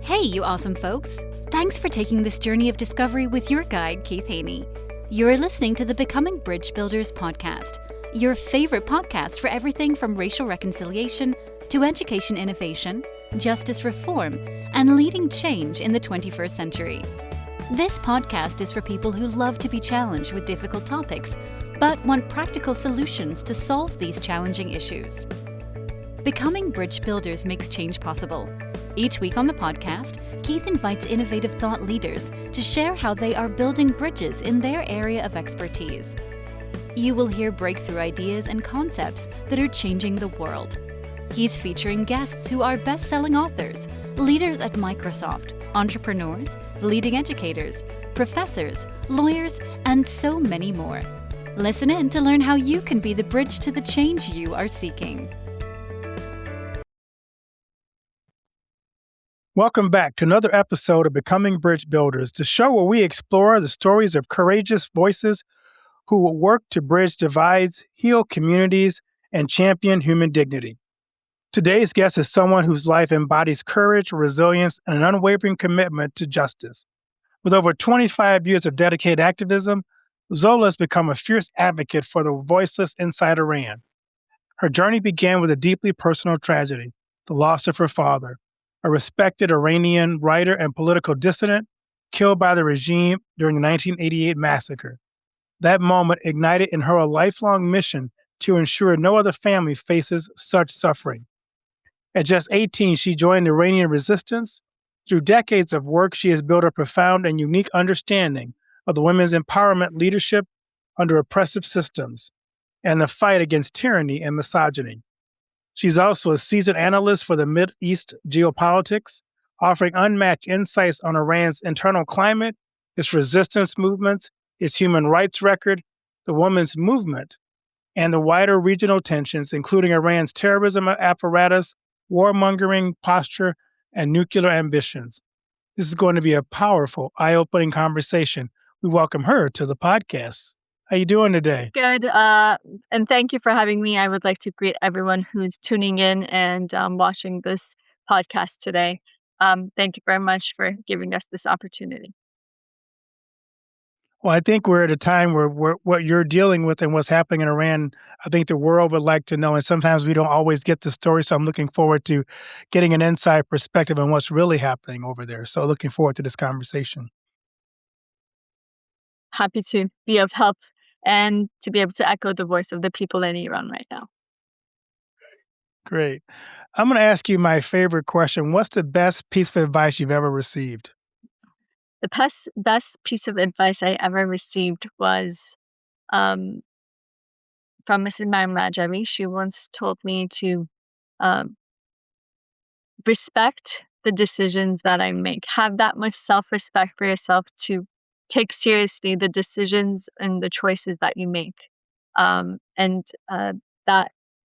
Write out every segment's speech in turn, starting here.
Hey, you awesome folks! Thanks for taking this journey of discovery with your guide, Keith Haney. You're listening to the Becoming Bridge Builders podcast, your favorite podcast for everything from racial reconciliation to education innovation, justice reform, and leading change in the 21st century. This podcast is for people who love to be challenged with difficult topics, but want practical solutions to solve these challenging issues. Becoming Bridge Builders makes change possible. Each week on the podcast, Keith invites innovative thought leaders to share how they are building bridges in their area of expertise. You will hear breakthrough ideas and concepts that are changing the world. He's featuring guests who are best-selling authors, leaders at Microsoft, entrepreneurs, leading educators, professors, lawyers, and so many more. Listen in to learn how you can be the bridge to the change you are seeking. Welcome back to another episode of Becoming Bridge Builders, the show where we explore the stories of courageous voices who will work to bridge divides, heal communities, and champion human dignity. Today's guest is someone whose life embodies courage, resilience, and an unwavering commitment to justice. With over 25 years of dedicated activism, Zolal has become a fierce advocate for the voiceless inside Iran. Her journey began with a deeply personal tragedy, the loss of her father, a respected Iranian writer and political dissident killed by the regime during the 1988 massacre. That moment ignited in her a lifelong mission to ensure no other family faces such suffering. At just 18, she joined the Iranian resistance. Through decades of work, she has built a profound and unique understanding of the women's empowerment leadership under oppressive systems and the fight against tyranny and misogyny. She's also a seasoned analyst for the Middle East geopolitics, offering unmatched insights on Iran's internal climate, its resistance movements, its human rights record, the women's movement, and the wider regional tensions, including Iran's terrorism apparatus, warmongering posture, and nuclear ambitions. This is going to be a powerful, eye-opening conversation. We welcome her to the podcast. How you doing today? Good. And thank you for having me. I would like to greet everyone who's tuning in and watching this podcast today. Thank you very much for giving us this opportunity. Well, I think we're at a time where what you're dealing with and what's happening in Iran, I think the world would like to know. And sometimes we don't always get the story. So I'm looking forward to getting an inside perspective on what's really happening over there. So looking forward to this conversation. Happy to be of help and to be able to echo the voice of the people in Iran right now. Great. I'm going to ask you my favorite question. What's the best piece of advice you've ever received? The best piece of advice I ever received was from Mrs. Ma'am Rajavi. She once told me to respect the decisions that I make. Have that much self-respect for yourself to take seriously the decisions and the choices that you make. That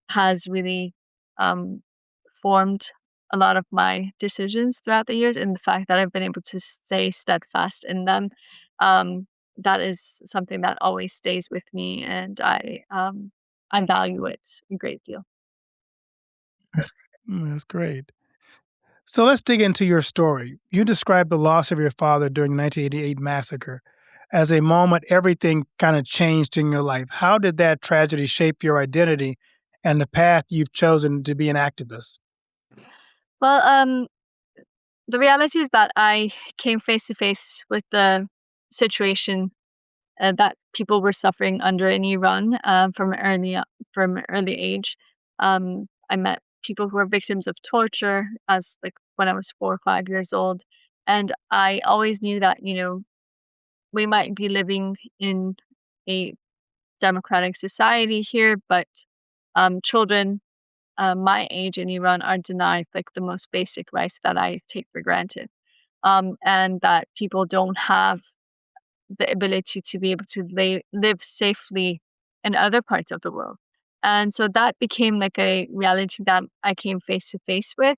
has really formed a lot of my decisions throughout the years, and the fact that I've been able to stay steadfast in them. That is something that always stays with me, and I value it a great deal. That's great. So let's dig into your story. You described the loss of your father during the 1988 massacre as a moment everything kind of changed in your life. How did that tragedy shape your identity and the path you've chosen to be an activist? Well, the reality is that I came face to face with the situation that people were suffering under in Iran from an early age. I met people who were victims of torture when I was 4 or 5 years old, and I always knew that we might be living in a democratic society here, but children my age in Iran are denied the most basic rights that I take for granted, and that people don't have the ability to be able to live safely in other parts of the world. And so that became a reality that I came face to face with.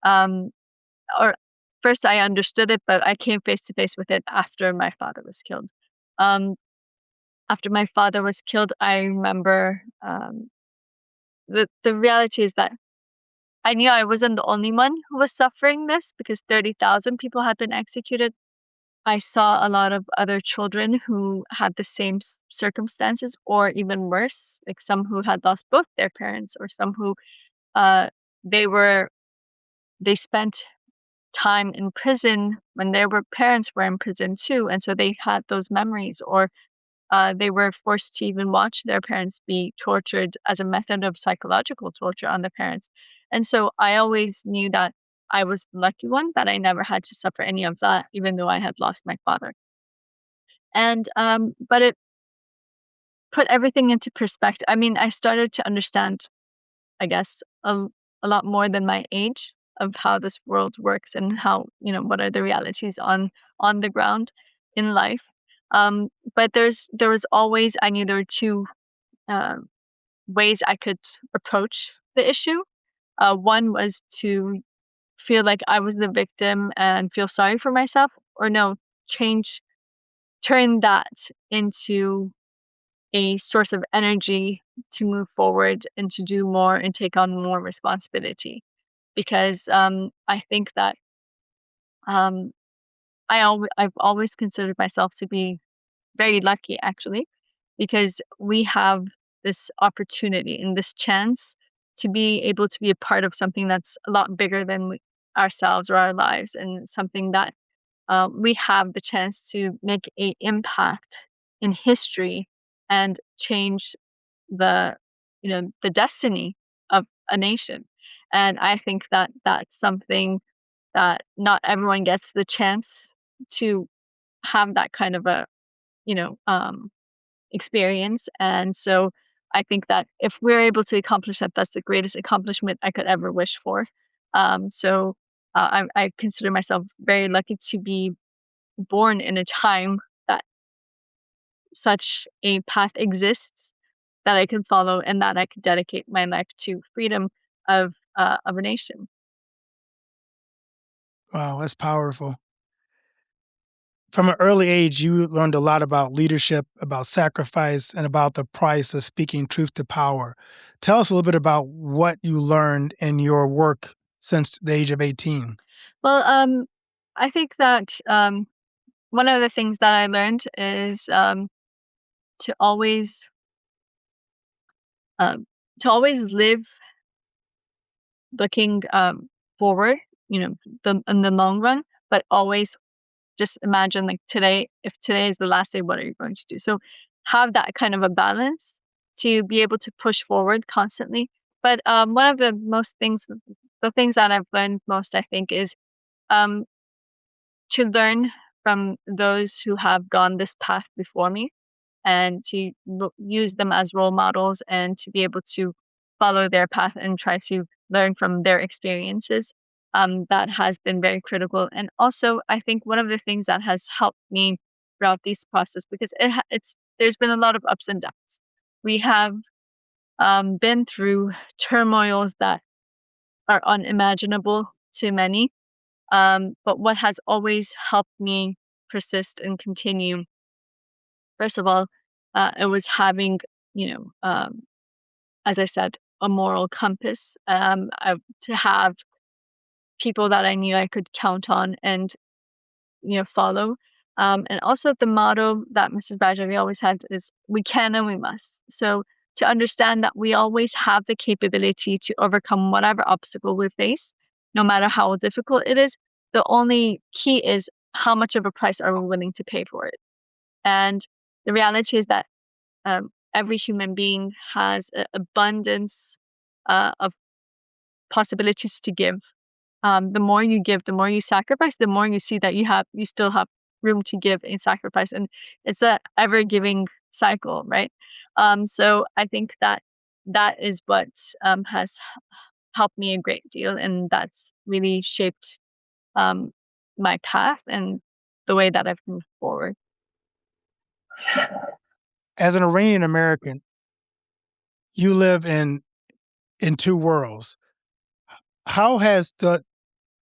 Or first I understood it, but I came face to face with it after my father was killed. After my father was killed, I remember the reality is that I knew I wasn't the only one who was suffering this because 30,000 people had been executed. I saw a lot of other children who had the same circumstances or even worse, like some who had lost both their parents or some who uh, they spent time in prison when their parents were in prison too, and so they had those memories, or they were forced to even watch their parents be tortured as a method of psychological torture on their parents. And so I always knew that I was the lucky one, that I never had to suffer any of that, even though I had lost my father. And but it put everything into perspective. I mean, I started to understand, I guess, a lot more than my age of how this world works and how, what are the realities on the ground in life. But there was always, I knew there were two uh, ways I could approach the issue. One was to feel like I was the victim and feel sorry for myself, or no, turn that into a source of energy to move forward and to do more and take on more responsibility. Because I think that um, I've always considered myself to be very lucky, actually, because we have this opportunity and this chance to be able to be a part of something that's a lot bigger than ourselves or our lives, and something that we have the chance to make a impact in history and change the the destiny of a nation. And I think that that's something that not everyone gets the chance to have, that kind of a you know um experience. And so I think that if we're able to accomplish that, that's the greatest accomplishment I could ever wish for. So I consider myself very lucky to be born in a time that such a path exists that I can follow, and that I could dedicate my life to freedom of a nation. Wow, that's powerful. From an early age, you learned a lot about leadership, about sacrifice, and about the price of speaking truth to power. Tell us a little bit about what you learned in your work since the age of 18. Well, I think that one of the things that I learned is to always um, live looking forward, in the long run, but always just imagine, like, today, if today is the last day, what are you going to do? So have that kind of a balance to be able to push forward constantly. But one of the things that I've learned most, I think, is um, to learn from those who have gone this path before me, and to use them as role models, and to be able to follow their path and try to learn from their experiences. That has been very critical. And also, I think one of the things that has helped me throughout this process, because it's there's been a lot of ups and downs. We have been through turmoils that are unimaginable to many. But what has always helped me persist and continue, first of all, it was having, you know, um, as I said, a moral compass, to have people that I knew I could count on and, follow. And also the motto that Mrs. Bajavi always had is, we can and we must. So to understand that we always have the capability to overcome whatever obstacle we face, no matter how difficult it is. The only key is, how much of a price are we willing to pay for it? And the reality is that every human being has an abundance of possibilities to give. The more you give, the more you sacrifice, the more you see that you still have room to give and sacrifice, and it's a ever giving cycle, right? So I think that that is what has helped me a great deal, and that's really shaped um, my path and the way that I've moved forward. As an Iranian American, you live in two worlds. How has the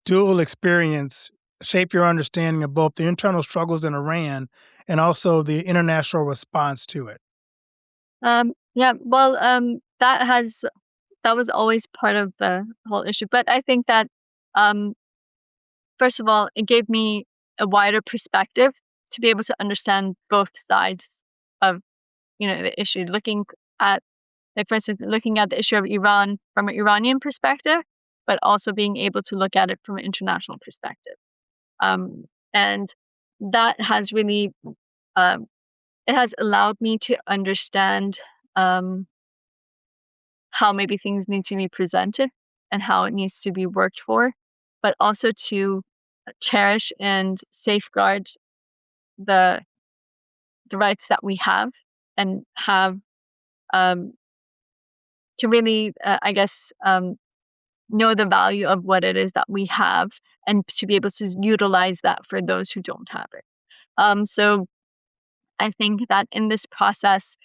dual experience shaped your understanding of both the internal struggles in Iran and also the international response to it? Yeah, well, that was always part of the whole issue. But I think that, first of all, it gave me a wider perspective to be able to understand both sides of, the issue. Looking at, like, for instance, looking at the issue of Iran from an Iranian perspective, but also being able to look at it from an international perspective. And that has really, it has allowed me to understand how maybe things need to be presented and how it needs to be worked for, but also to cherish and safeguard the rights that we have, and have to really, I guess, know the value of what it is that we have, and to be able to utilize that for those who don't have it. So I think that in this process,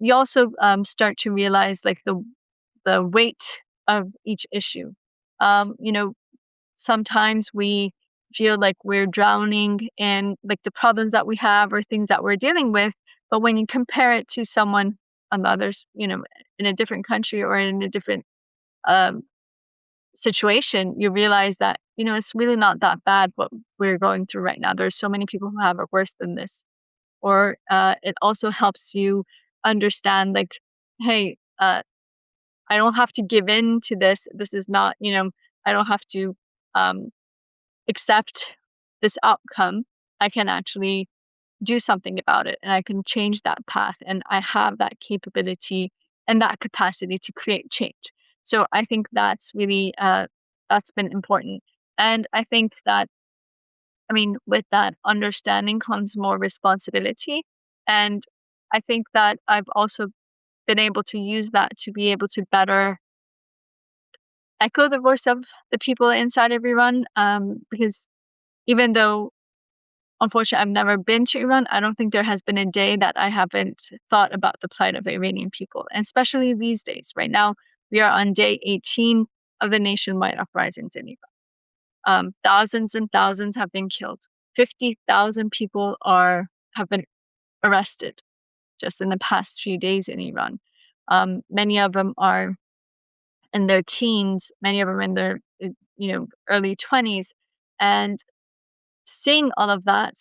you also start to realize, like, the weight of each issue. Sometimes we feel like we're drowning in, like, the problems that we have or things that we're dealing with, but when you compare it to someone on others, in a different country or in a different situation, you realize that, it's really not that bad what we're going through right now. There's so many people who have it worse than this. Or it also helps you understand, like, hey, I don't have to give in to this. This is not, I don't have to accept this outcome. I can actually do something about it, and I can change that path, and I have that capability and that capacity to create change. So I think that's really, that's been important. And I think that, with that understanding comes more responsibility. And I think that I've also been able to use that to be able to better echo the voice of the people inside of Iran. Because even though, unfortunately, I've never been to Iran, I don't think there has been a day that I haven't thought about the plight of the Iranian people, and especially these days. Right now, we are on day 18 of the nationwide uprisings in Iran. Thousands and thousands have been killed. 50,000 people have been arrested just in the past few days in Iran. Many of them are in their teens, many of them in their early 20s. And seeing all of that,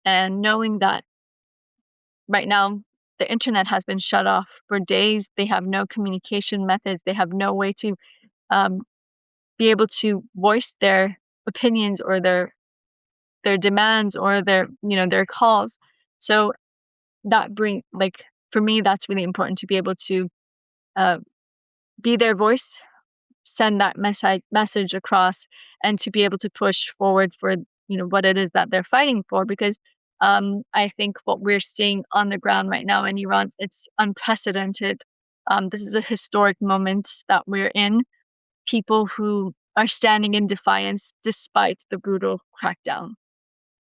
and knowing that right now the internet has been shut off for days, they have no communication methods, they have no way to be able to voice their opinions or their demands or their calls. So that for me, that's really important, to be able to be their voice, send that message across, and to be able to push forward for what it is that they're fighting for. Because I think what we're seeing on the ground right now in Iran, it's unprecedented. This is a historic moment that we're in. People who are standing in defiance despite the brutal crackdown.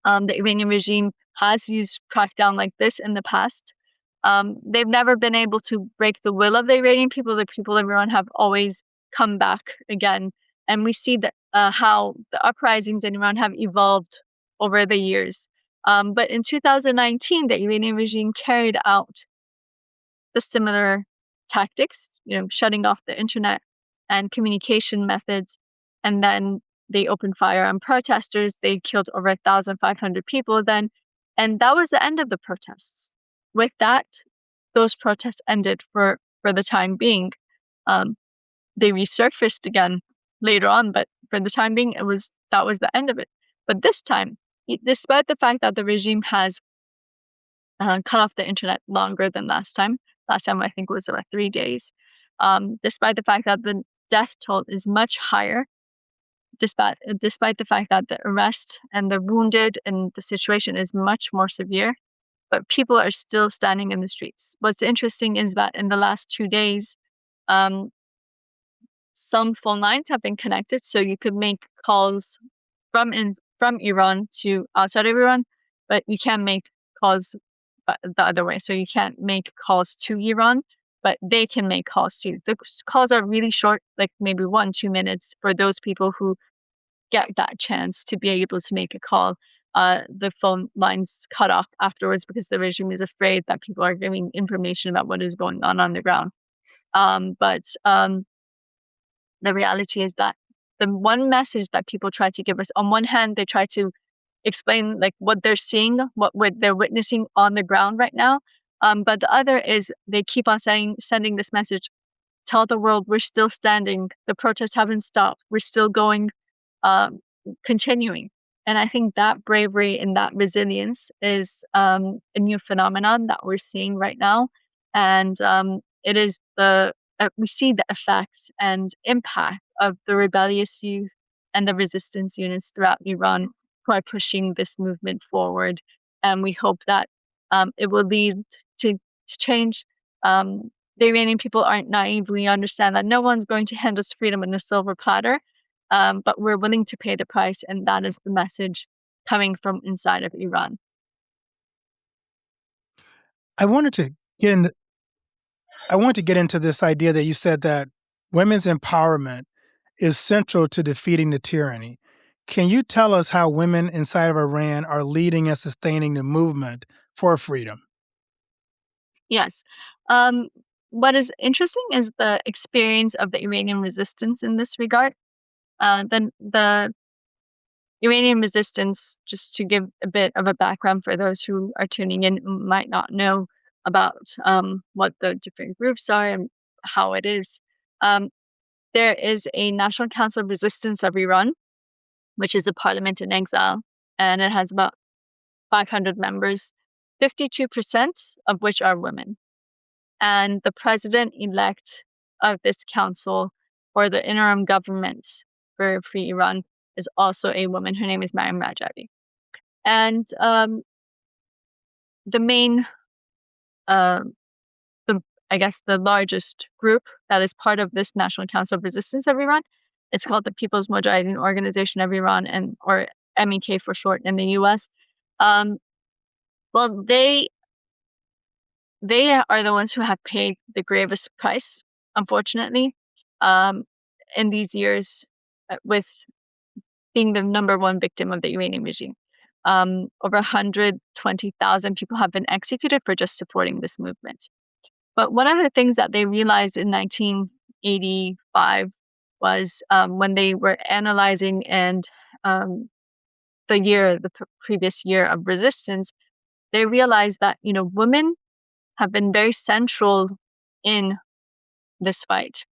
The Iranian regime has used crackdown like this in the past. They've never been able to break the will of the Iranian people. The people of Iran have always come back again. And we see that how the uprisings in Iran have evolved over the years. But in 2019, the Iranian regime carried out the similar tactics, shutting off the internet and communication methods. And then they opened fire on protesters. They killed over 1,500 people then. And that was the end of the protests. With that, those protests ended for the time being. They resurfaced again later on, but for the time being, that was the end of it. But this time, despite the fact that the regime has cut off the internet longer than last time I think was about 3 days, despite the fact that the death toll is much higher, despite the fact that the arrest and the wounded and the situation is much more severe, but people are still standing in the streets. What's interesting is that in the last 2 days, some phone lines have been connected, so you could make calls from Iran to outside of Iran, but you can't make calls the other way. So you can't make calls to Iran, but they can make calls to you. The calls are really short, like maybe 1-2 minutes for those people who get that chance to be able to make a call. The phone lines cut off afterwards because the regime is afraid that people are giving information about what is going on the ground. But the reality is that the one message that people try to give us, on one hand, they try to explain like what they're seeing, what they're witnessing on the ground right now. But the other is they keep on sending this message: tell the world we're still standing. The protests haven't stopped. We're still going, um, continuing. And I think that bravery and that resilience is a new phenomenon that we're seeing right now. And it is we see the effects and impact of the rebellious youth and the resistance units throughout Iran who are pushing this movement forward. And we hope that it will lead to change. The Iranian people aren't naively understand that no one's going to hand us freedom in a silver platter, but we're willing to pay the price, and that is the message coming from inside of Iran. I wanted to get into this idea that you said that women's empowerment is central to defeating the tyranny. Can you tell us how women inside of Iran are leading and sustaining the movement for freedom? Yes. Um, what is interesting is the experience of the Iranian resistance in this regard. The Iranian resistance, just to give a bit of a background for those who are tuning in who might not know about what the different groups are and how it is. Um, there is a National Council of Resistance of Iran, which is a parliament in exile, and it has about 500 members, 52% of which are women. And the president-elect of this council, or the interim government for Free Iran, is also a woman. Her name is Mariam Rajavi. And the main, I guess the largest group that is part of this National Council of Resistance of Iran, it's called the People's Mujahideen Organization of Iran, or MEK for short in the US. Well, they are the ones who have paid the gravest price, unfortunately, in these years, with being the number one victim of the Iranian regime. Over 120,000 people have been executed for just supporting this movement. But one of the things that they realized in 1985 was when they were analyzing and the previous year of resistance, they realized that women have been very central in this fight.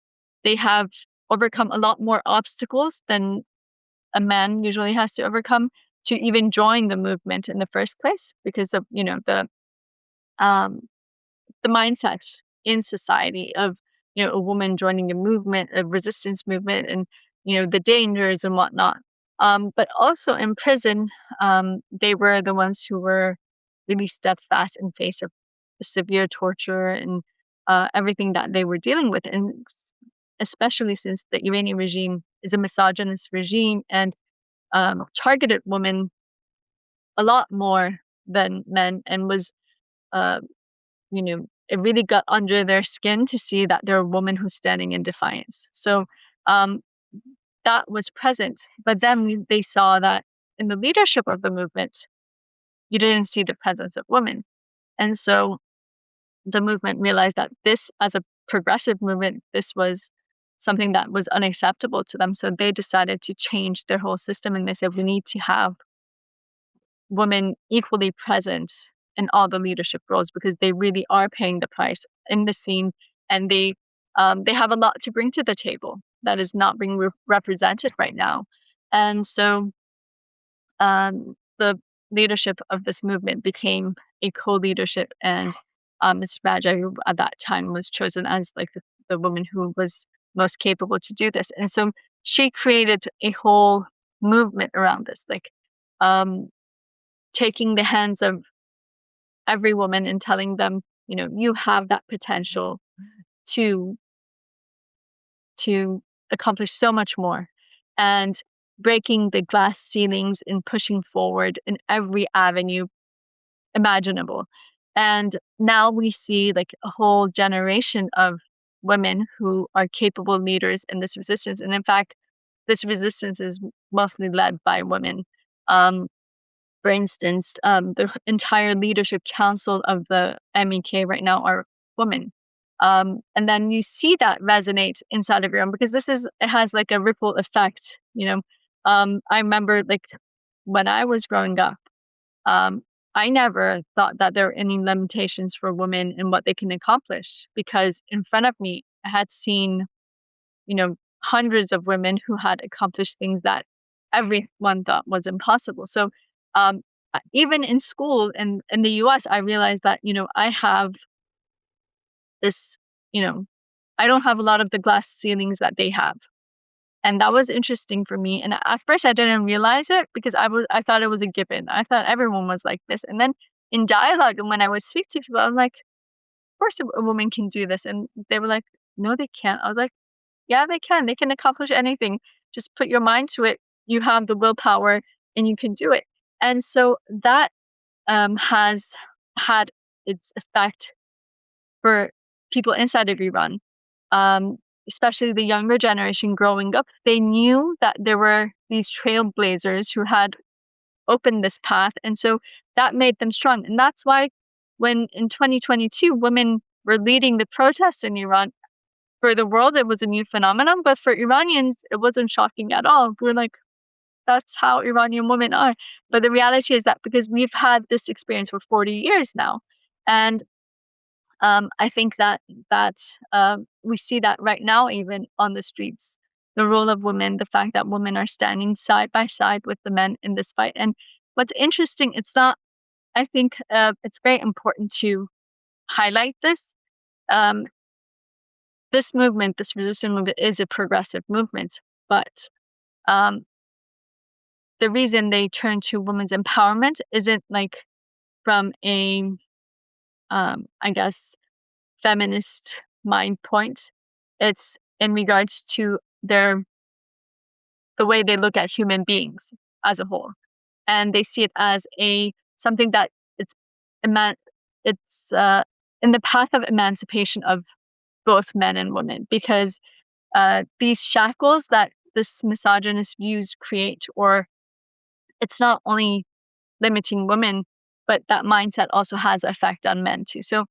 They have overcome a lot more obstacles than a man usually has to overcome to even join the movement in the first place, because of the mindset in society of a woman joining a movement, a resistance movement, and the dangers and whatnot. But also in prison, they were the ones who were really steadfast in face of the severe torture and everything that they were dealing with, and especially since the Iranian regime is a misogynist regime and targeted women a lot more than men, and was it really got under their skin to see that there are women who's standing in defiance. So that was present. But then they saw that in the leadership of the movement, you didn't see the presence of women. And so the movement realized that this, as a progressive movement, this was something that was unacceptable to them. So they decided to change their whole system, and they said, we need to have women equally present in all the leadership roles, because they really are paying the price in the scene, and they have a lot to bring to the table that is not being represented right now. And so the leadership of this movement became a co-leadership, and Ms. Raja at that time was chosen as like the woman who was most capable to do this. And so she created a whole movement around this, like taking the hands of every woman and telling them, you have that potential to accomplish so much more, and breaking the glass ceilings and pushing forward in every avenue imaginable. And now we see like a whole generation of women who are capable leaders in this resistance. And in fact, this resistance is mostly led by women. For instance, the entire leadership council of the MEK right now are women. And then you see that resonate inside of Iran, because it has like a ripple effect, I remember, like, when I was growing up, I never thought that there were any limitations for women in what they can accomplish, because in front of me, I had seen, hundreds of women who had accomplished things that everyone thought was impossible. So, even in school in the US, I realized that, I have this, I don't have a lot of the glass ceilings that they have. And that was interesting for me. And at first I didn't realize it, because I thought it was a given. I thought everyone was like this. And then in dialogue, and when I would speak to people, I'm like, of course a woman can do this. And they were like, no, they can't. I was like, yeah, they can. They can accomplish anything. Just put your mind to it. You have the willpower and you can do it. And so that has had its effect for people inside of Iran, especially the younger generation growing up. They knew that there were these trailblazers who had opened this path. And so that made them strong. And that's why when in 2022, women were leading the protests in Iran, for the world, it was a new phenomenon. But for Iranians, it wasn't shocking at all. We're like, that's how Iranian women are. But the reality is that because we've had this experience for 40 years now. And I think that we see that right now, even on the streets, the role of women, the fact that women are standing side by side with the men in this fight. And what's interesting, I think it's very important to highlight this. This movement, this resistance movement, is a progressive movement, but the reason they turn to women's empowerment isn't like from a I guess, feminist mind point. It's in regards to the way they look at human beings as a whole, and they see it as something that it's in the path of emancipation of both men and women, because these shackles that this misogynist views create, or it's not only limiting women, but that mindset also has effect on men too. So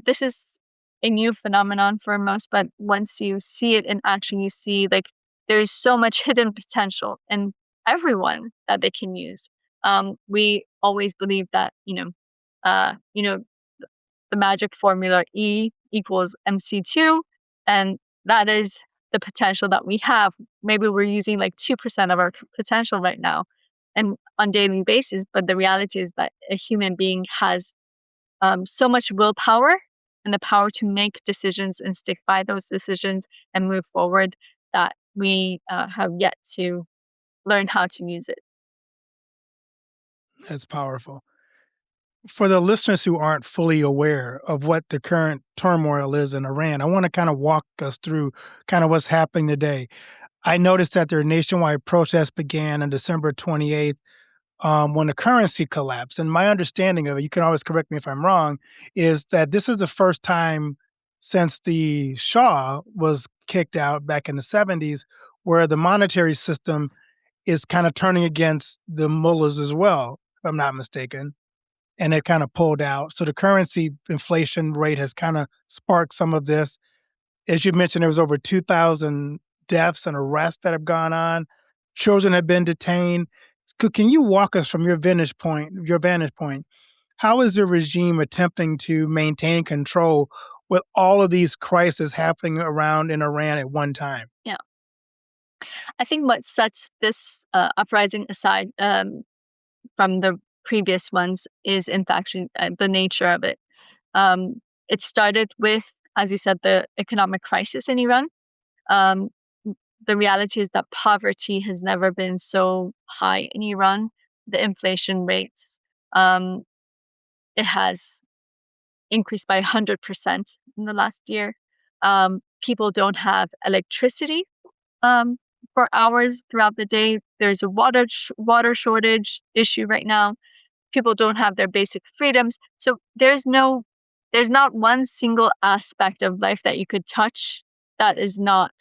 this is a new phenomenon for most, but once you see it in action, you see like there's so much hidden potential in everyone that they can use. We always believe that the magic formula E equals MC2, and that is the potential that we have. Maybe we're using like 2% of our potential right now and on daily basis, but the reality is that a human being has so much willpower and the power to make decisions and stick by those decisions and move forward, that we have yet to learn how to use it. That's powerful. For the listeners who aren't fully aware of what the current turmoil is in Iran, I want to kind of walk us through kind of what's happening today. I noticed that their nationwide protests began on December 28th when the currency collapsed. And my understanding of it, you can always correct me if I'm wrong, is that this is the first time since the Shah was kicked out back in the 70s where the monetary system is kind of turning against the mullahs as well, if I'm not mistaken. And it kind of pulled out. So the currency inflation rate has kind of sparked some of this. As you mentioned, there was over 2,000 deaths and arrests that have gone on. Children have been detained. Can you walk us from your vantage point? How is the regime attempting to maintain control with all of these crises happening around in Iran at one time? Yeah. I think what sets this uprising aside from the previous ones is, in fact, the nature of it. It started with, as you said, the economic crisis in Iran. The reality is that poverty has never been so high in Iran. The inflation rates, it has increased by 100% in the last year. People don't have electricity for hours throughout the day. There's a water shortage issue right now. People don't have their basic freedoms. So there's not one single aspect of life that you could touch that is not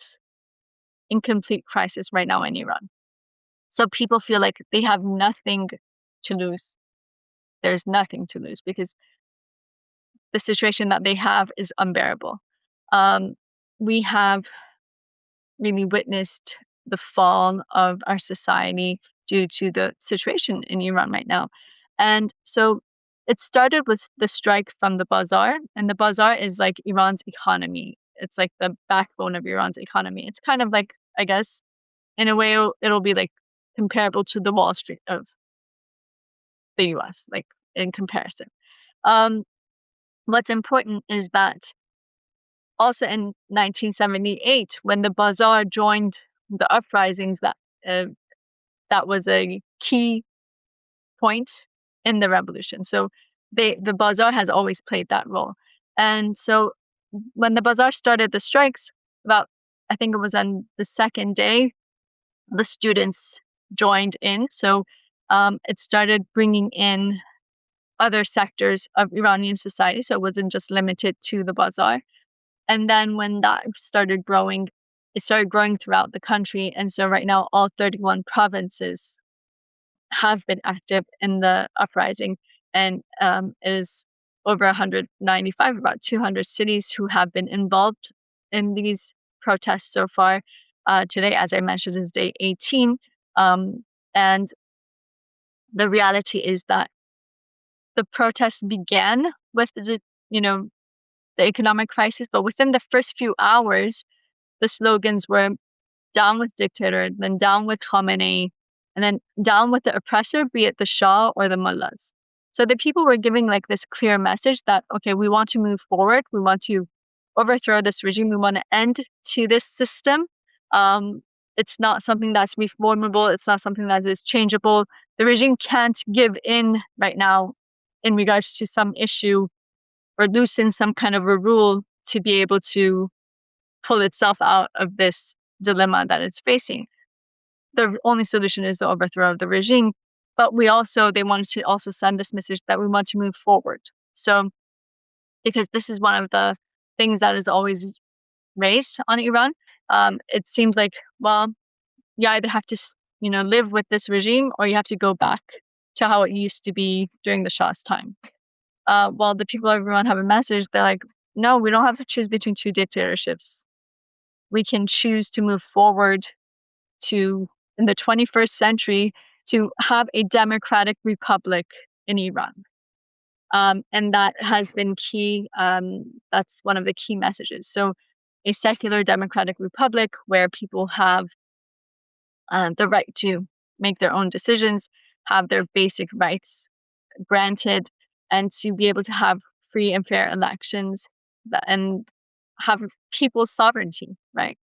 in complete crisis right now in Iran. So people feel like they have nothing to lose. There's nothing to lose because the situation that they have is unbearable. we have really witnessed the fall of our society due to the situation in Iran right now. And so it started with the strike from the bazaar, and the bazaar is like Iran's economy. It's like the backbone of Iran's economy. It's kind of like, I guess, in a way, it'll be like comparable to the Wall Street of the US, like in comparison. Um, what's important is that also in 1978, when the bazaar joined the uprisings, that was a key point in the revolution. So the bazaar has always played that role. And so when the bazaar started the strikes, I think it was on the second day, the students joined in. So it started bringing in other sectors of Iranian society. So it wasn't just limited to the bazaar. And then when that started growing, it started growing throughout the country. And so right now, all 31 provinces have been active in the uprising. And it is over 195, about 200 cities who have been involved in these protests so far. Today, as I mentioned, is day 18. And the reality is that the protests began with the economic crisis, but within the first few hours, the slogans were down with dictator, then down with Khamenei, and then down with the oppressor, be it the Shah or the mullahs. So the people were giving like this clear message that, okay, we want to move forward. We want to overthrow this regime. We want to end to this system. It's not something that's reformable. It's not something that is changeable. The regime can't give in right now in regards to some issue or loosen some kind of a rule to be able to pull itself out of this dilemma that it's facing. The only solution is the overthrow of the regime. But they wanted to also send this message that we want to move forward. So, because this is one of the things that is always raised on Iran, it seems like, well, you either have to, live with this regime or you have to go back to how it used to be during the Shah's time. While the people of Iran have a message, they're like, no, we don't have to choose between two dictatorships. We can choose to move forward in the 21st century to have a democratic republic in Iran. And that has been key. That's one of the key messages. So a secular democratic republic where people have the right to make their own decisions, have their basic rights granted, and to be able to have free and fair elections and have people's sovereignty, right?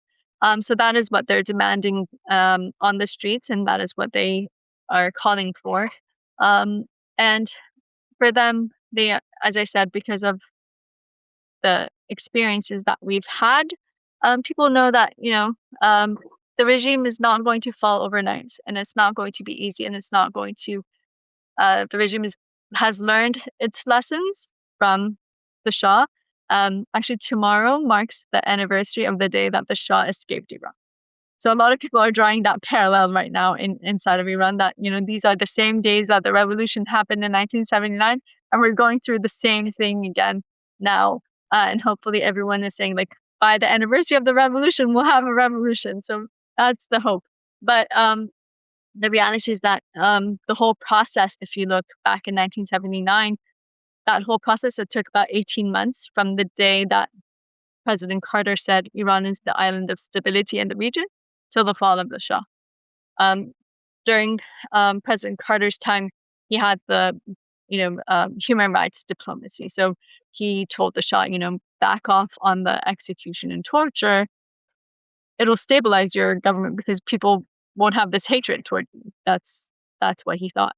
So that is what they're demanding on the streets, and that is what they are calling for. And for them, they, as I said, because of the experiences that we've had, people know that, the regime is not going to fall overnight, and it's not going to be easy, and it's not going to, the regime has learned its lessons from the Shah. Actually, tomorrow marks the anniversary of the day that the Shah escaped Iran. So a lot of people are drawing that parallel right now inside of Iran that, these are the same days that the revolution happened in 1979, and we're going through the same thing again now. And hopefully everyone is saying, like, by the anniversary of the revolution, we'll have a revolution. So that's the hope. But the reality is that the whole process, if you look back in 1979, that whole process, it took about 18 months from the day that President Carter said Iran is the island of stability in the region till the fall of the Shah. During President Carter's time, he had the human rights diplomacy. So he told the Shah, back off on the execution and torture. It'll stabilize your government because people won't have this hatred toward you. That's what he thought.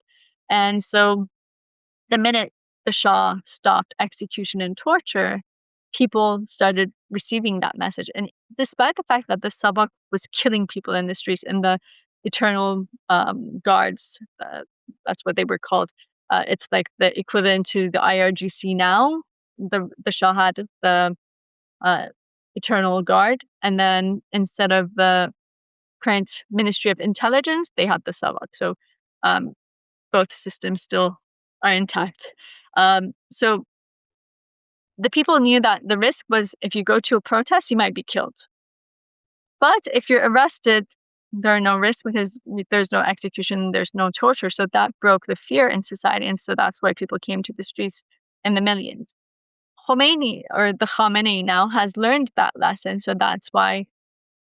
And so the minute the Shah stopped execution and torture, people started receiving that message. And despite the fact that the Sabak was killing people in the streets and the eternal guards, that's what they were called. It's like the equivalent to the IRGC now. The Shah had the eternal guard, and then instead of the current Ministry of Intelligence, they had the Sabak. So both systems still are intact. So the people knew that the risk was if you go to a protest, you might be killed. But if you're arrested, there are no risks because there's no execution, there's no torture. So that broke the fear in society. And so that's why people came to the streets in the millions. Khomeini, or the Khamenei now, has learned that lesson. So that's why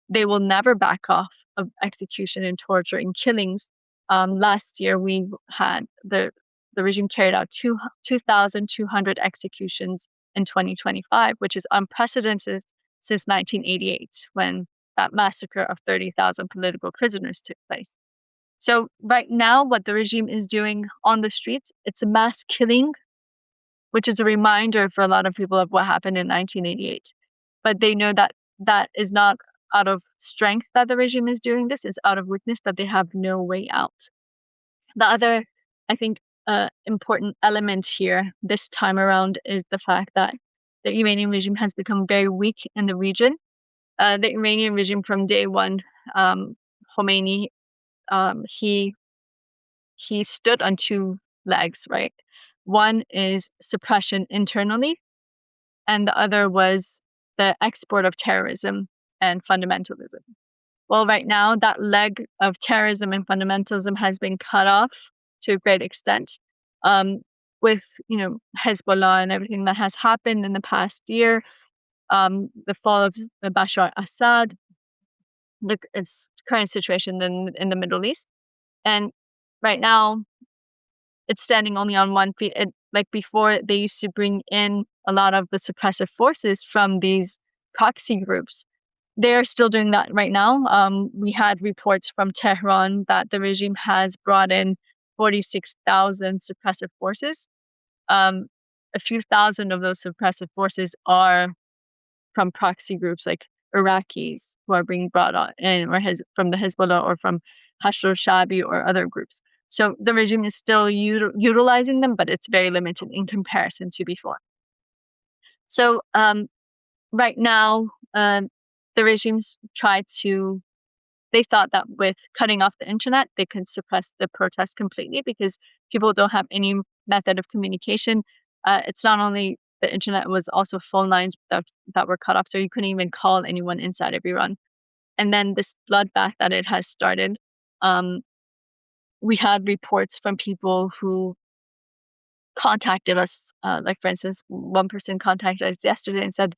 they will never back off of execution and torture and killings. Last year, we had the regime carried out 2,200 executions in 2025, which is unprecedented since 1988, when that massacre of 30,000 political prisoners took place. So right now, what the regime is doing on the streets, it's a mass killing, which is a reminder for a lot of people of what happened in 1988. But they know that that is not out of strength that the regime is doing this, is out of weakness, that they have no way out. The other, I think, important element here this time around is the fact that the Iranian regime has become very weak in the region. The Iranian regime from day one, Khomeini, he stood on two legs, right? One is suppression internally, and the other was the export of terrorism and fundamentalism. Well, right now, that leg of terrorism and fundamentalism has been cut off to a great extent. With Hezbollah and everything that has happened in the past year, the fall of Bashar Assad, its current situation in the Middle East, and right now it's standing only on one feet. Like before, they used to bring in a lot of the suppressive forces from these proxy groups. They're still doing that right now. We had reports from Tehran that the regime has brought in 46,000 suppressive forces. A few thousand of those suppressive forces are from proxy groups like Iraqis who are being brought in, or from the Hezbollah or from Hashr al-Shabi or other groups. So the regime is still utilizing them, but it's very limited in comparison to before. So right now, the regimes they thought that with cutting off the internet, they could suppress the protests completely because people don't have any method of communication. It's not only the internet, was also phone lines that were cut off, so you couldn't even call anyone inside of Iran. And then this bloodbath that it has started, we had reports from people who contacted us. Like, for instance, one person contacted us yesterday and said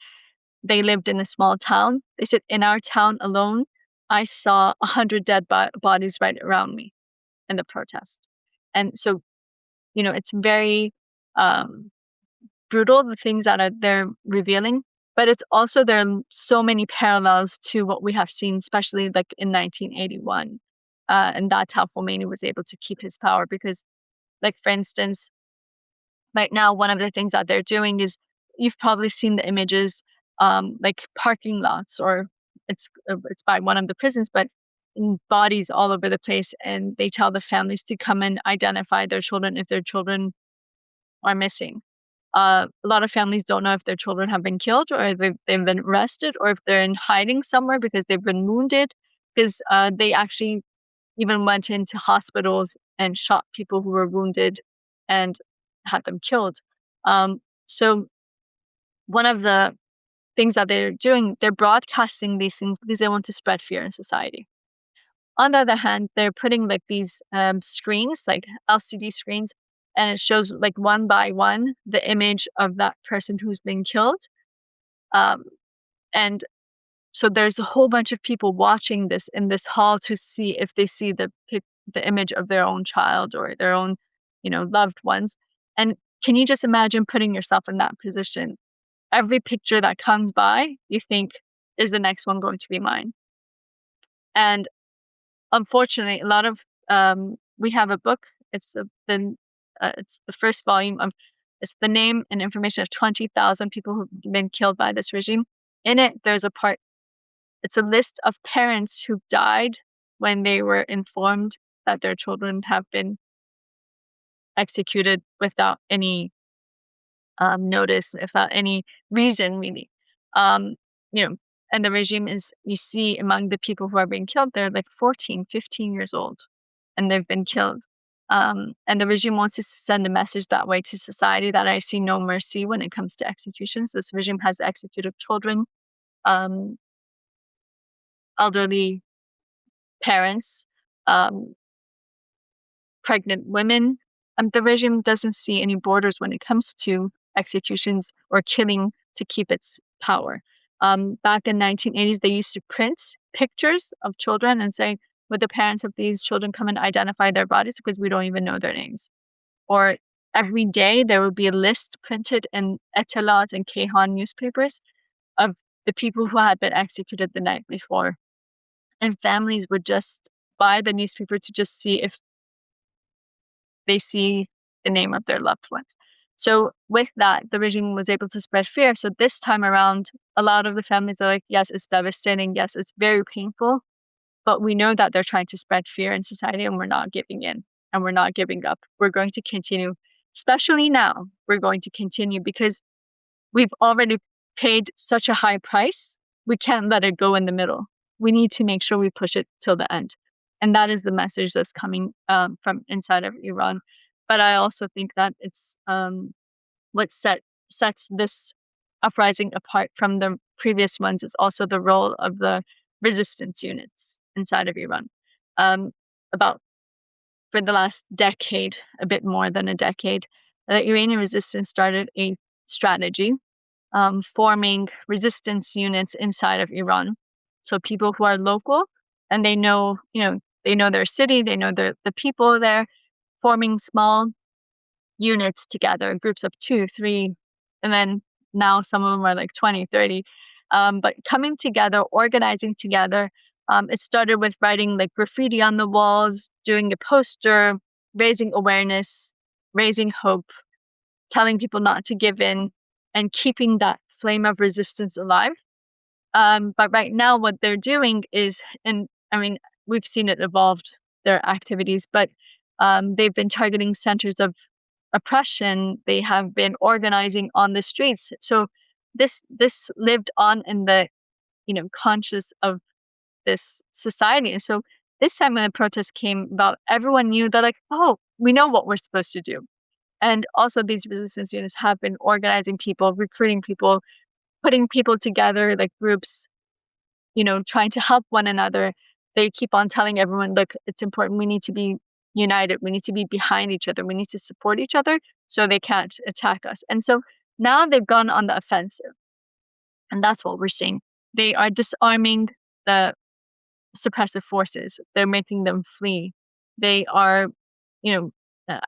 they lived in a small town. They said, in our town alone, I saw 100 dead bodies right around me in the protest. And so, it's very brutal, the things that they're revealing. But it's also, there are so many parallels to what we have seen, especially like in 1981. And that's how Khomeini was able to keep his power. Because, like, for instance, right now, one of the things that they're doing is, you've probably seen the images, like parking lots, or it's by one of the prisons, but bodies all over the place. And they tell the families to come and identify their children if their children are missing. A lot of families don't know if their children have been killed, or they've been arrested, or if they're in hiding somewhere because they've been wounded, because they actually even went into hospitals and shot people who were wounded and had them killed. So one of the things that they're doing, they're broadcasting these things because they want to spread fear in society. On the other hand, they're putting like these screens, like LCD screens, and it shows like one by one the image of that person who's been killed. And so there's a whole bunch of people watching this in this hall to see if they see the image of their own child or their own, loved ones. And can you just imagine putting yourself in that position? Every picture that comes by, you think, is the next one going to be mine? And unfortunately, a lot of we have a book. It's the first volume of. It's the name and information of 20,000 people who've been killed by this regime. In it, there's a part. It's a list of parents who died when they were informed that their children have been executed without any notice, without any reason, really. And the regime is, you see, among the people who are being killed, they're like 14, 15 years old, and they've been killed. And the regime wants to send a message that way to society that I see no mercy when it comes to executions. This regime has executed children, um, elderly parents, um, pregnant women. The regime doesn't see any borders when it comes to executions or killing to keep its power. Back in 1980s, they used to print pictures of children and say, would the parents of these children come and identify their bodies because we don't even know their names? Or every day there would be a list printed in Etalat and Kehan newspapers of the people who had been executed the night before. And families would just buy the newspaper to just see if they see the name of their loved ones. So with that, the regime was able to spread fear. So this time around, a lot of the families are like, yes, it's devastating. Yes, it's very painful. But we know that they're trying to spread fear in society, and we're not giving in and we're not giving up. We're going to continue, especially now, we're going to continue because we've already paid such a high price. We can't let it go in the middle. We need to make sure we push it till the end. And that is the message that's coming from inside of Iran. But I also think that it's what sets this uprising apart from the previous ones is also the role of the resistance units inside of Iran. About for the last decade, a bit more than a decade, the Iranian resistance started a strategy forming resistance units inside of Iran. So people who are local and they know, they know their city, they know the people there, forming small units together, groups of 2, 3, and then now some of them are like 20, 30. But coming together, organizing together. It started with writing like graffiti on the walls, doing a poster, raising awareness, raising hope, telling people not to give in, and keeping that flame of resistance alive. But right now, what they're doing is, and I mean, we've seen it evolved, their activities, but they've been targeting centers of oppression. They have been organizing on the streets. So this lived on in the conscious of this society. And so this time when the protest came about, everyone knew that like, oh, we know what we're supposed to do. And also these resistance units have been organizing people, recruiting people, putting people together, like groups, trying to help one another. They keep on telling everyone, look, it's important. We need to be united. We need to be behind each other. We need to support each other so they can't attack us. And so now they've gone on the offensive. And that's what we're seeing. They are disarming the suppressive forces. They're making them flee. They are,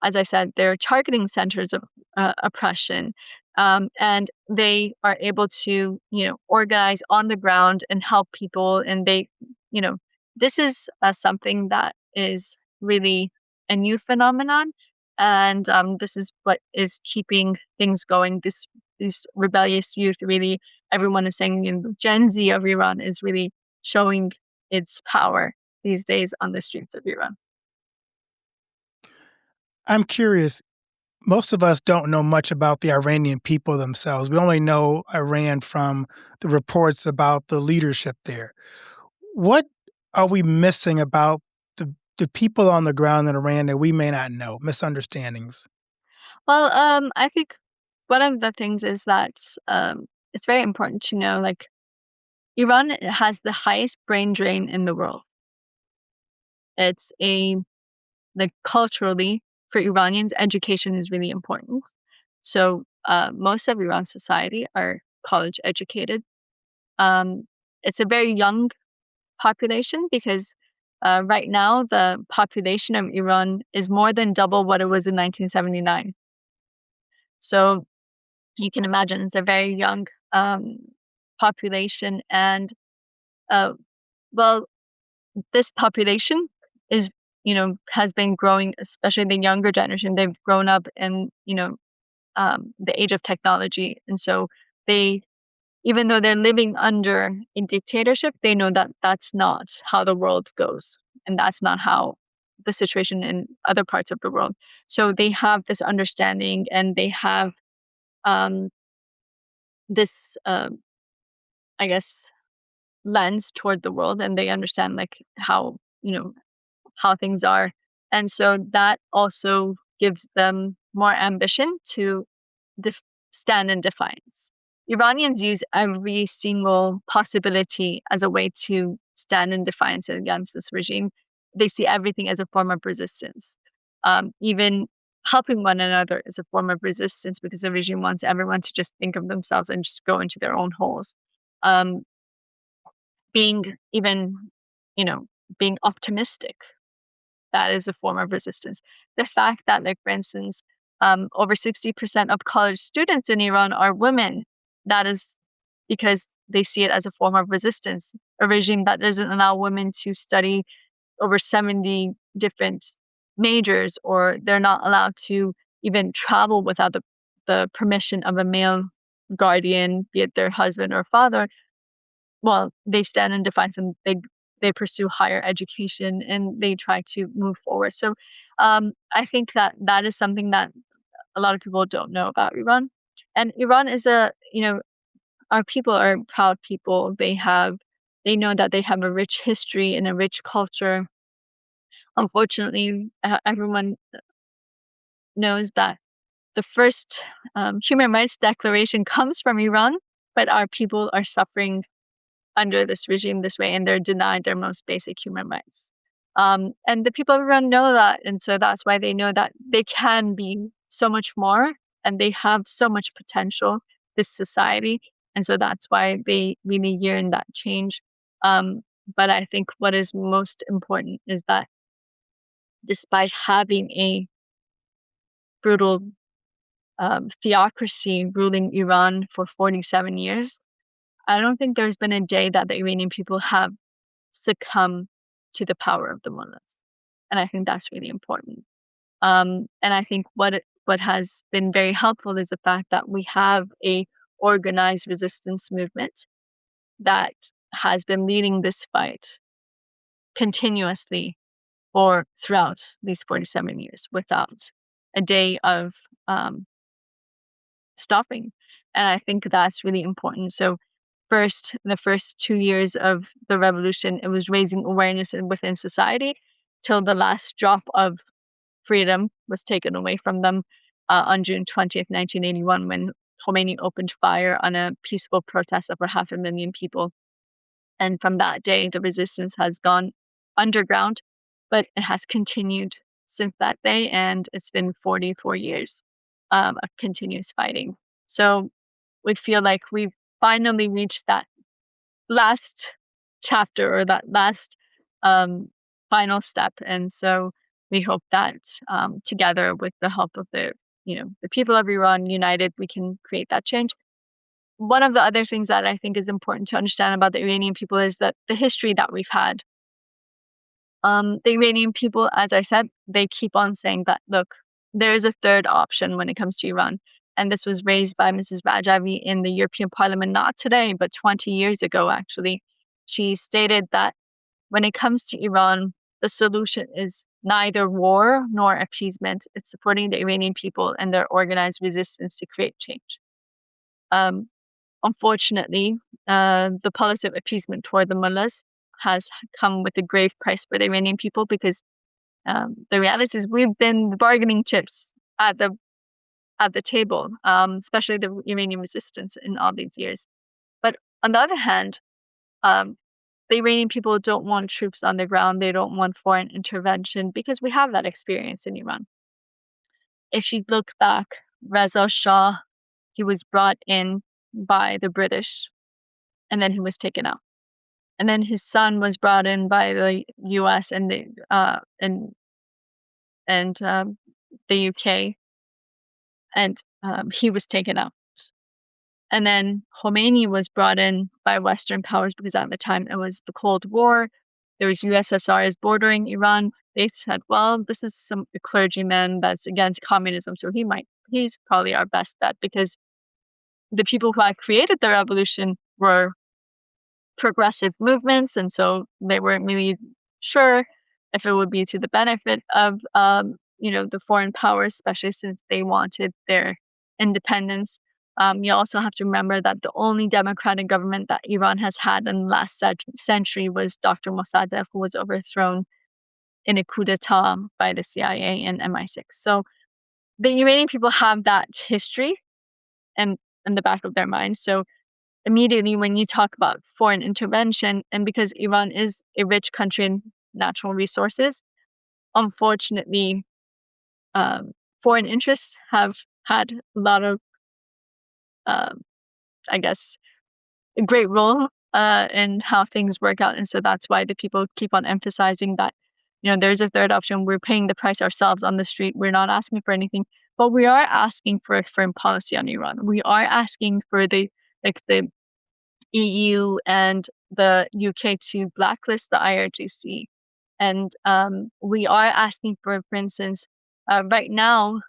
as I said, they're targeting centers of oppression. And they are able to, organize on the ground and help people. And they, this is something that is really a new phenomenon. And this is what is keeping things going. These rebellious youth really, everyone is saying, Gen Z of Iran is really showing its power these days on the streets of Iran. I'm curious. Most of us don't know much about the Iranian people themselves. We only know Iran from the reports about the leadership there. What are we missing about the people on the ground in Iran that we may not know? Misunderstandings. Well, I think one of the things is that it's very important to know, like, Iran has the highest brain drain in the world. It's culturally, for Iranians, education is really important. So most of Iran's society are college educated. It's a very young population because right now the population of Iran is more than double what it was in 1979. So you can imagine it's a very young population. And this population is, has been growing, especially the younger generation. They've grown up in, the age of technology. And so even though they're living under a dictatorship, they know that that's not how the world goes. And that's not how the situation in other parts of the world. So they have this understanding, and they have this, I guess, lens toward the world, and they understand like how, how things are. And so that also gives them more ambition to stand in defiance. Iranians use every single possibility as a way to stand in defiance against this regime. They see everything as a form of resistance. Even helping one another is a form of resistance because the regime wants everyone to just think of themselves and just go into their own holes. Being even, being optimistic, that is a form of resistance. The fact that, like, for instance, over 60% of college students in Iran are women, that is because they see it as a form of resistance. A regime that doesn't allow women to study over 70 different majors, or they're not allowed to even travel without the permission of a male guardian, be it their husband or father. Well, they stand in defiance and they pursue higher education and they try to move forward. So I think that is something that a lot of people don't know about Iran. And Iran is our people are proud people. They know that they have a rich history and a rich culture. Unfortunately, everyone knows that the first human rights declaration comes from Iran, but our people are suffering under this regime this way, and they're denied their most basic human rights. And the people of Iran know that, and so that's why they know that they can be so much more, and they have so much potential, this society, and so that's why they really yearn that change. But I think what is most important is that despite having a brutal theocracy ruling Iran for 47 years, I don't think there's been a day that the Iranian people have succumbed to the power of the mullahs. And I think that's really important. And I think what has been very helpful is the fact that we have a organized resistance movement that has been leading this fight continuously or throughout these 47 years without a day of stopping. And I think that's really important. So the first 2 years of the revolution, it was raising awareness within society till the last drop of freedom was taken away from them on June 20th, 1981, when Khomeini opened fire on a peaceful protest of over 500,000 people. And from that day, the resistance has gone underground, but it has continued since that day, and it's been 44 years of continuous fighting. So we feel like we've finally reached that last chapter, or that last final step. And so we hope that together with the help of the people of Iran united, we can create that change. One of the other things that I think is important to understand about the Iranian people is that the history that we've had. The Iranian people, as I said, they keep on saying that, look, there is a third option when it comes to Iran. And this was raised by Mrs. Rajavi in the European Parliament, not today, but 20 years ago, actually. She stated that when it comes to Iran, the solution is neither war nor appeasement. It's supporting the Iranian people and their organized resistance to create change. Unfortunately, the policy of appeasement toward the mullahs has come with a grave price for the Iranian people, because the reality is we've been the bargaining chips at the table, especially the Iranian resistance in all these years. But on the other hand, the Iranian people don't want troops on the ground. They don't want foreign intervention, because we have that experience in Iran. If you look back, Reza Shah, he was brought in by the British, and then he was taken out. And then his son was brought in by the U.S. and the UK, and he was taken out. And then Khomeini was brought in by Western powers, because at the time it was the Cold War. There was USSRs bordering Iran. They said, well, this is a clergyman that's against communism, so he's probably our best bet, because the people who had created the revolution were progressive movements, and so they weren't really sure if it would be to the benefit of the foreign powers, especially since they wanted their independence. You also have to remember that the only democratic government that Iran has had in the last century was Dr. Mossadegh, who was overthrown in a coup d'etat by the CIA and MI6. So the Iranian people have that history and in the back of their mind. So immediately when you talk about foreign intervention, and because Iran is a rich country in natural resources, unfortunately, foreign interests have had a lot of, I guess, a great role in how things work out. And so that's why the people keep on emphasizing that, there's a third option. We're paying the price ourselves on the street. We're not asking for anything, but we are asking for a firm policy on Iran. We are asking for the EU and the UK to blacklist the IRGC. And we are asking for instance, right now,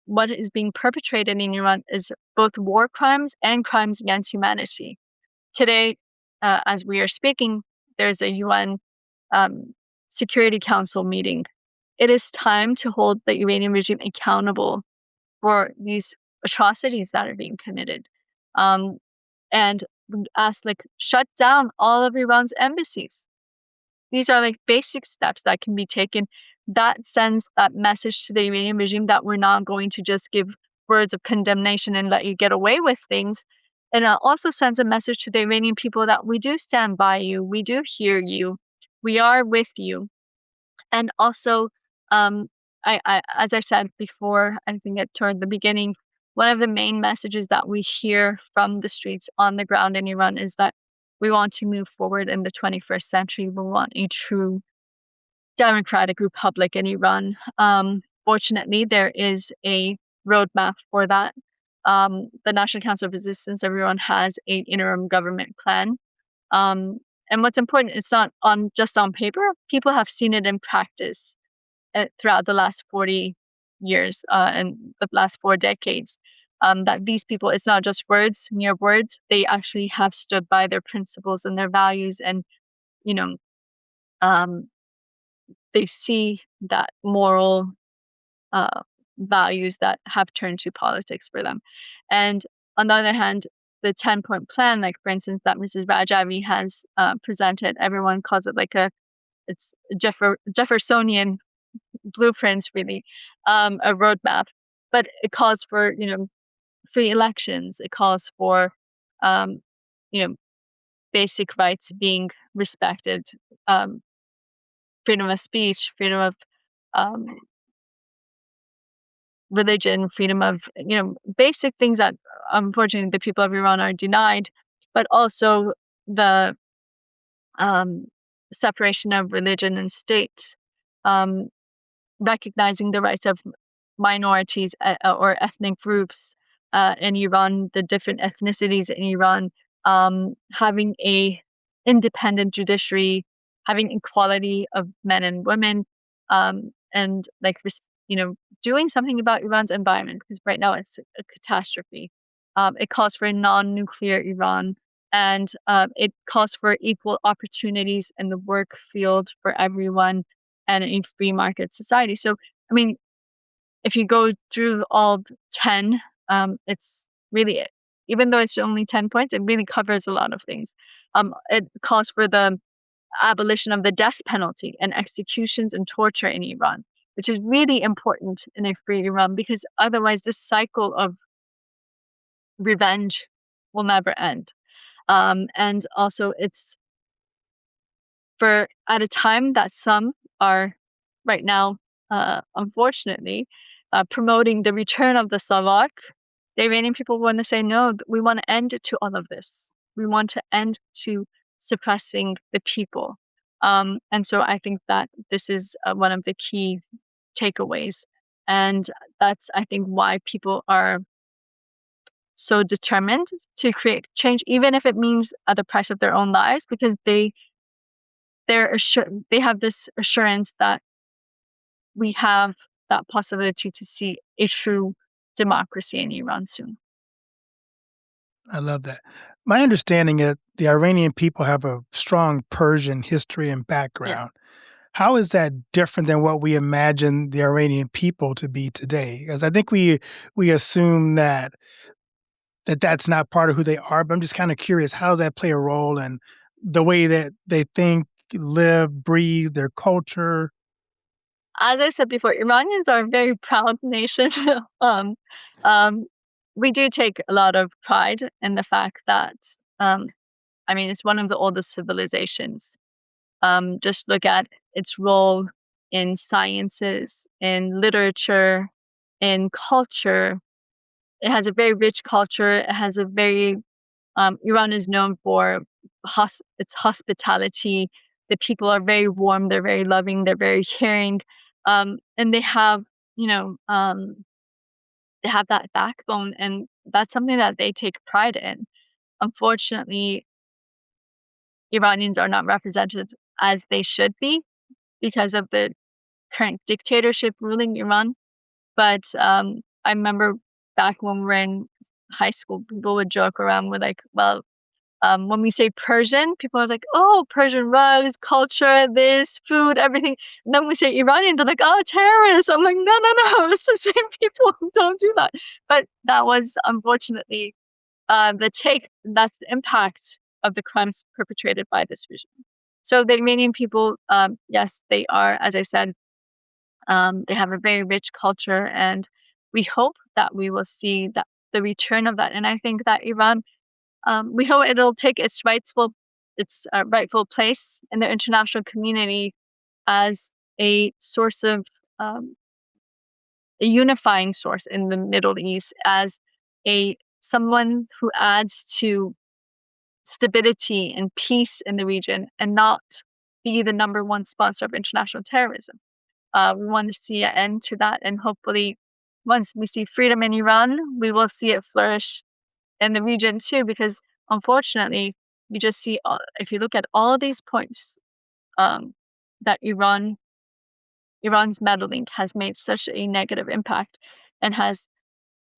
what is being perpetrated in Iran is both war crimes and crimes against humanity. Today, as we are speaking, there's a UN Security Council meeting. It is time to hold the Iranian regime accountable for these atrocities that are being committed. And ask, shut down all of Iran's embassies. These are basic steps that can be taken that sends that message to the Iranian regime that we're not going to just give words of condemnation and let you get away with things. And it also sends a message to the Iranian people that we do stand by you, we do hear you, we are with you. And also, as I said before, I think toward the beginning, one of the main messages that we hear from the streets on the ground in Iran is that we want to move forward in the 21st century. We want a true democratic republic in Iran. Fortunately, there is a roadmap for that. The National Council of Resistance, everyone has an interim government plan. And what's important, it's not just on paper. People have seen it in practice throughout the last 40 years and the last 4 decades. That these people, it's not just words, mere words. They actually have stood by their principles and their values, and they see that moral values that have turned to politics for them. And on the other hand, the 10-point plan, for instance, that Mrs. Rajavi has presented, everyone calls it it's Jeffersonian blueprint, really, a roadmap. But it calls for, free elections. It calls for, basic rights being respected, freedom of speech, freedom of religion, freedom of, basic things that unfortunately the people of Iran are denied, but also the separation of religion and state, recognizing the rights of minorities or ethnic groups in Iran, the different ethnicities in Iran, having a independent judiciary, having equality of men and women, and doing something about Iran's environment, because right now it's a catastrophe. It calls for a non-nuclear Iran, and it calls for equal opportunities in the work field for everyone and a free market society. So, if you go through all 10, it's really, even though it's only 10 points, it really covers a lot of things. It calls for the abolition of the death penalty and executions and torture in Iran, which is really important in a free Iran, because otherwise this cycle of revenge will never end. And also it's at a time that some are right now, unfortunately, promoting the return of the Savak. The Iranian people want to say, no, we want to end to all of this. We want to end to suppressing the people. And so I think that this is one of the key takeaways. And that's, I think, why people are so determined to create change, even if it means at the price of their own lives, because they have this assurance that we have that possibility to see a true democracy in Iran soon. I love that. My understanding is the Iranian people have a strong Persian history and background. Yeah. How is that different than what we imagine the Iranian people to be today? Because I think we assume that's not part of who they are, but I'm just kind of curious, how does that play a role in the way that they think, live, breathe, their culture? as I said before, Iranians are a very proud nation. um, um, we do take a lot of pride in the fact that, it's one of the oldest civilizations. Just look at its role in sciences, in literature, in culture. It has a very rich culture. It has a very Iran is known for its hospitality. The people are very warm. They're very loving. They're very caring, and they have, you know, they have that backbone, and that's something that they take pride in. Unfortunately, Iranians are not represented as they should be because of the current dictatorship ruling Iran. But I remember back when we were in high school, people would joke around with like, well, when we say Persian, people are like, oh, Persian rugs, culture, this, food, everything. And then we say Iranian, they're like, oh, terrorists. I'm like, no, no, no, it's the same people. Don't do that. But that was unfortunately that's the impact of the crimes perpetrated by this regime. So the Iranian people, yes, they are, as I said, they have a very rich culture, and we hope that we will see that the return of that. And I think that Iran, we hope it'll take its rightful place in the international community as a source of a unifying source in the Middle East, as someone who adds to stability and peace in the region, and not be the number one sponsor of international terrorism. We want to see an end to that, and hopefully, once we see freedom in Iran, we will see it flourish in the region too. Because unfortunately, you just see, if you look at all these points, that Iran's meddling has made such a negative impact, and has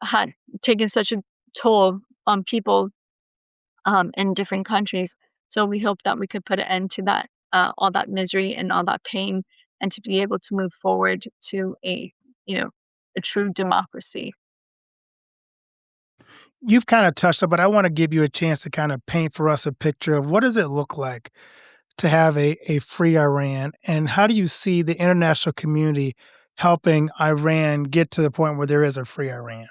had taken such a toll on people in different countries. So we hope that we could put an end to that, all that misery and all that pain, and to be able to move forward to a true democracy. You've kind of touched on, but I want to give you a chance to kind of paint for us a picture of what does it look like to have a free Iran, and how do you see the international community helping Iran get to the point where there is a free Iran?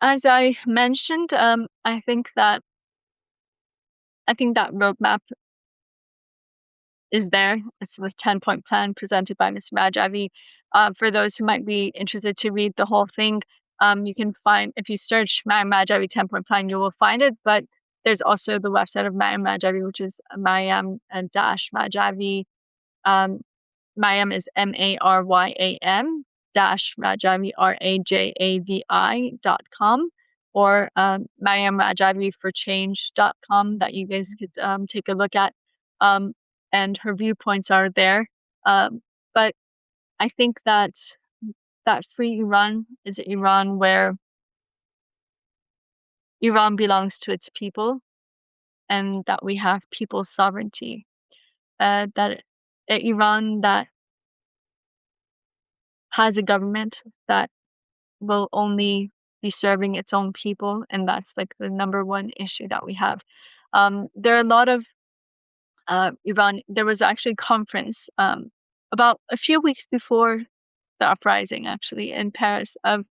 As I mentioned, I think that roadmap is there. It's the 10-point plan presented by Ms. Rajavi. For those who might be interested to read the whole thing, you can find, if you search Mariam Rajavi 10-point plan, you will find it. But there's also the website of Mariam Rajavi, which is Mariam-Rajavi. Mariam is Maryam Rajavi RAJAVI.com, or MariamRajaviForChange.com, that you guys could take a look at. And her viewpoints are there. But I think that free Iran is an Iran where Iran belongs to its people, and that we have people's sovereignty. That Iran that has a government that will only be serving its own people, and that's like the number one issue that we have. There are a lot of Iran. There was actually a conference about a few weeks before the uprising, actually, in Paris, of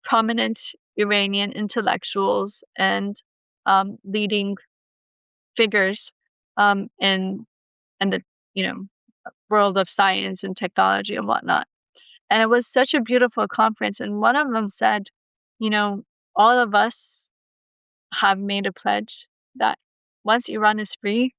prominent Iranian intellectuals and leading figures in the world of science and technology and whatnot. And it was such a beautiful conference. And one of them said, all of us have made a pledge that once Iran is free,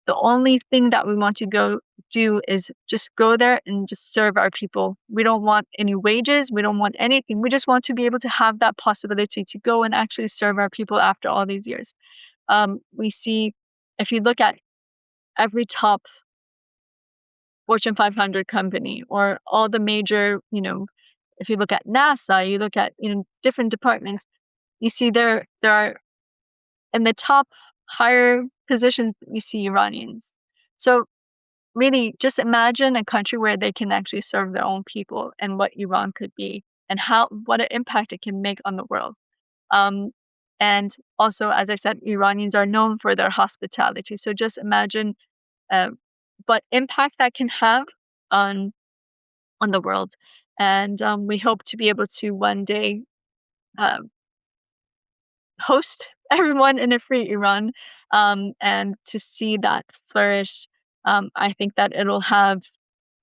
the only thing that we want to go do is just go there and just serve our people. We don't want any wages. We don't want anything. We just want to be able to have that possibility to go and actually serve our people after all these years. We see, if you look at every top Fortune 500 company, or all the major, if you look at NASA, you look at, different departments, you see there are, in the top higher positions, you see Iranians. So really, just imagine a country where they can actually serve their own people, and what Iran could be, and what an impact it can make on the world. And also, as I said, Iranians are known for their hospitality. So just imagine but impact that can have on the world. And we hope to be able to one day host everyone in a free Iran, and to see that flourish. I think that it'll have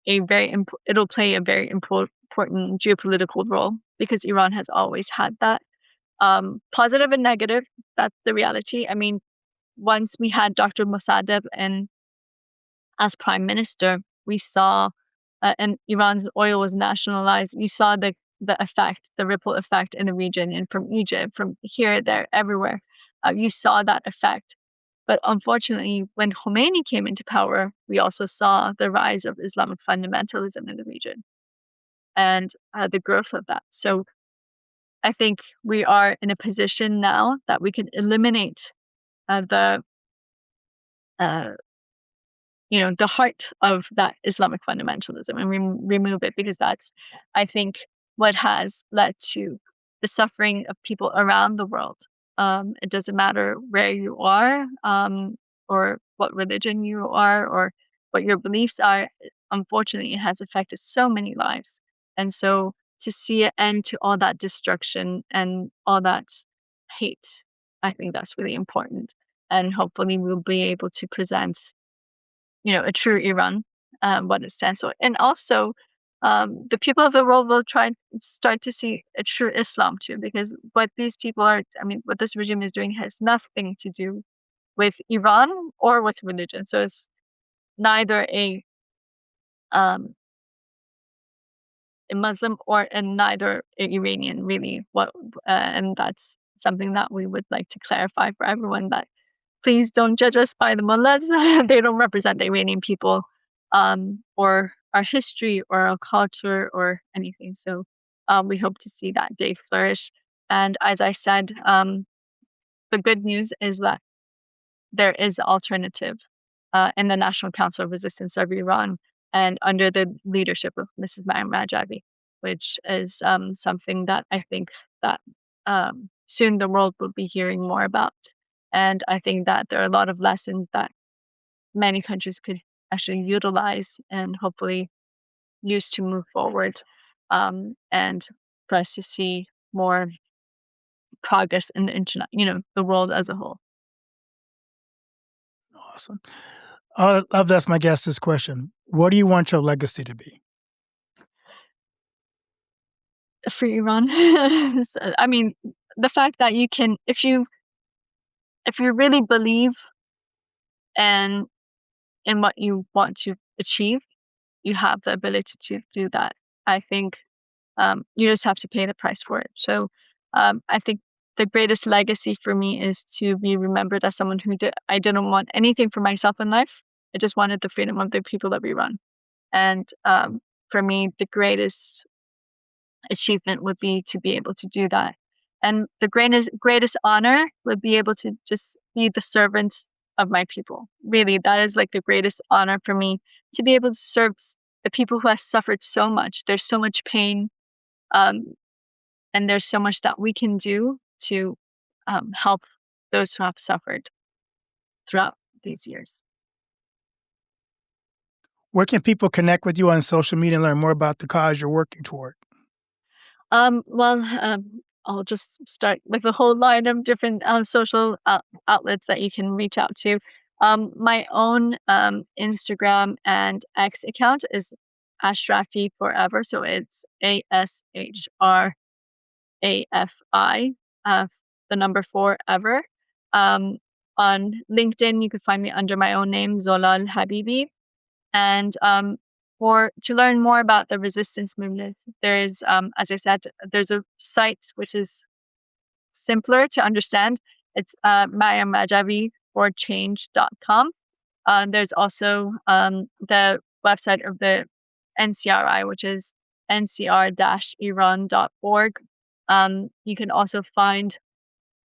it'll play a very important geopolitical role, because Iran has always had that, positive and negative. That's the reality. I mean, once we had Dr. Mossadegh as prime minister, we saw, and Iran's oil was nationalized. You saw the effect, the ripple effect in the region, and from Egypt, from here, there, everywhere. You saw that effect. But unfortunately, when Khomeini came into power, we also saw the rise of Islamic fundamentalism in the region, and the growth of that. So I think we are in a position now that we can eliminate the the heart of that Islamic fundamentalism, and remove it, because that's, I think, what has led to the suffering of people around the world. It doesn't matter where you are, or what religion you are, or what your beliefs are. Unfortunately, it has affected so many lives. And so to see an end to all that destruction and all that hate, I think that's really important. And hopefully we'll be able to present a true Iran, what it stands for. And also, the people of the world will start to see a true Islam too, because what these people are, I mean, what this regime is doing has nothing to do with Iran or with religion. So it's neither a Muslim and neither an Iranian, really. And that's something that we would like to clarify for everyone, that please don't judge us by the mullahs. They don't represent the Iranian people, or our history, or our culture, or anything. So we hope to see that day flourish. And as I said, the good news is that there is alternative in the National Council of Resistance of Iran, and under the leadership of Mrs. Mariam Rajavi, which is something that I think that soon the world will be hearing more about. And I think that there are a lot of lessons that many countries could actually utilize and hopefully use to move forward, and for us to see more progress in the internet, the world as a whole. Awesome. I'd love to ask my guest this question. What do you want your legacy to be? For Iran, so, I mean, the fact that you can, if you really believe in what you want to achieve, you have the ability to do that. I think you just have to pay the price for it. So I think the greatest legacy for me is to be remembered as someone who I didn't want anything for myself in life. I just wanted the freedom of the people of Iran. And for me, the greatest achievement would be to be able to do that. And the greatest honor would be able to just be the servant of my people. Really, that is like the greatest honor for me, to be able to serve the people who have suffered so much. There's so much pain, and there's so much that we can do to help those who have suffered throughout these years. Where can people connect with you on social media and learn more about the cause you're working toward? Well, I'll just start with a whole line of different social outlets that you can reach out to. My own Instagram and X account is Ashrafi Forever, so it's ASHRAFI, the number 4 ever. On LinkedIn, you can find me under my own name, Zolal Habibi. And to learn more about the resistance movement, there's, as I said, there's a site which is simpler to understand. It's mariamrajavi4change.com. There's also the website of the NCRI, which is ncr-iran.org. You can also find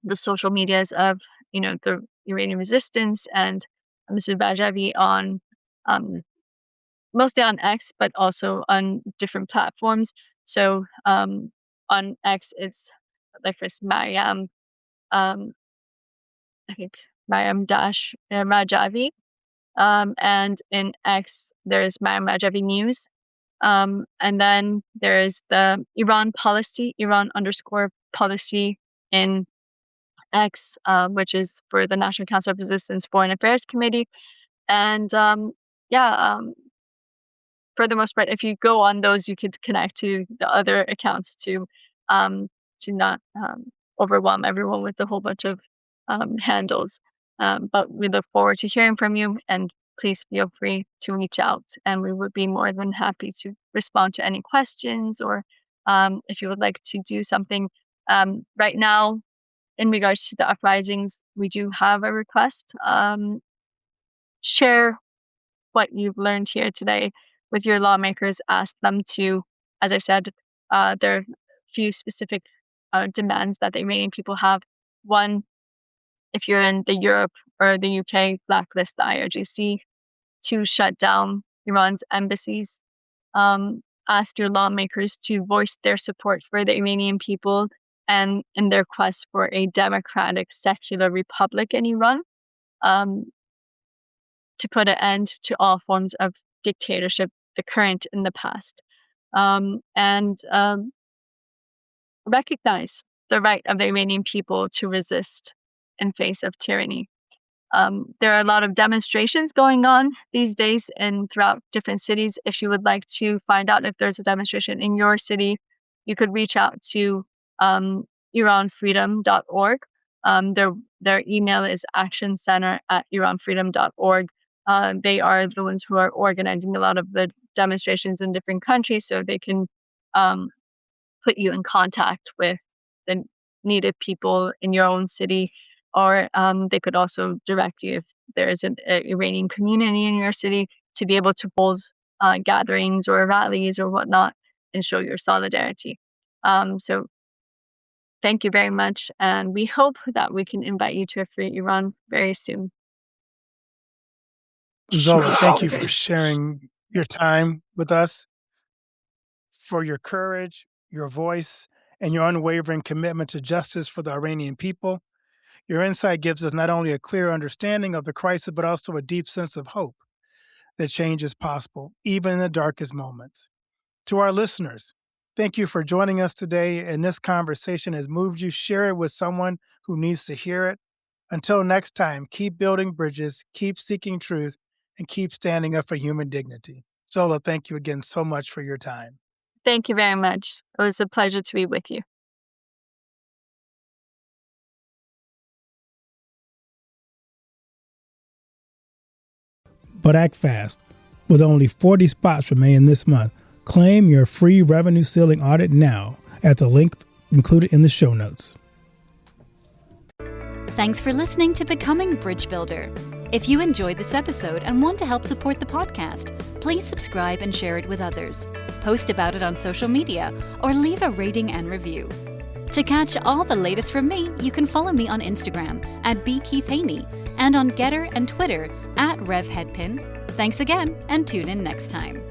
the social medias of, the Iranian resistance and Mr. Rajavi on mostly on X, but also on different platforms. So on X, it's like first Mariam, I think Mariam Rajavi. And in X, there's Mahrajavi News. And then there's the Iran _ policy in X, which is for the National Council of Resistance Foreign Affairs Committee. And for the most part, if you go on those, you could connect to the other accounts to not overwhelm everyone with a whole bunch of handles. But we look forward to hearing from you, and please feel free to reach out, and we would be more than happy to respond to any questions, or if you would like to do something. Right now, in regards to the uprisings, we do have a request. Share what you've learned here today with your lawmakers. Ask them to, as I said, there are a few specific demands that the Iranian people have. One, if you're in the Europe or the UK, blacklist the IRGC. 2, shut down Iran's embassies. Ask your lawmakers to voice their support for the Iranian people and in their quest for a democratic, secular republic in Iran, to put an end to all forms of dictatorship, the current and the past, and recognize the right of the Iranian people to resist in face of tyranny. There are a lot of demonstrations going on these days and throughout different cities. If you would like to find out if there's a demonstration in your city, you could reach out to iranfreedom.org. Their email is actioncenter@iranfreedom.org. They are the ones who are organizing a lot of the demonstrations in different countries, so they can put you in contact with the needed people in your own city, or they could also direct you if there is an Iranian community in your city to be able to hold gatherings or rallies or whatnot and show your solidarity. So thank you very much, and we hope that we can invite you to a free Iran very soon. Zola, thank you for sharing your time with us, for your courage, your voice, and your unwavering commitment to justice for the Iranian people. Your insight gives us not only a clear understanding of the crisis, but also a deep sense of hope that change is possible, even in the darkest moments. To our listeners, thank you for joining us today, and this conversation has moved you. Share it with someone who needs to hear it. Until next time, keep building bridges, keep seeking truth, and keep standing up for human dignity. Zola, thank you again so much for your time. Thank you very much. It was a pleasure to be with you. But act fast. With only 40 spots remaining this month, claim your free revenue ceiling audit now at the link included in the show notes. Thanks for listening to Becoming Bridge Builder. If you enjoyed this episode and want to help support the podcast, please subscribe and share it with others. Post about it on social media or leave a rating and review. To catch all the latest from me, you can follow me on Instagram @bkeithhaney and on Getter and Twitter @RevHeadpin. Thanks again, and tune in next time.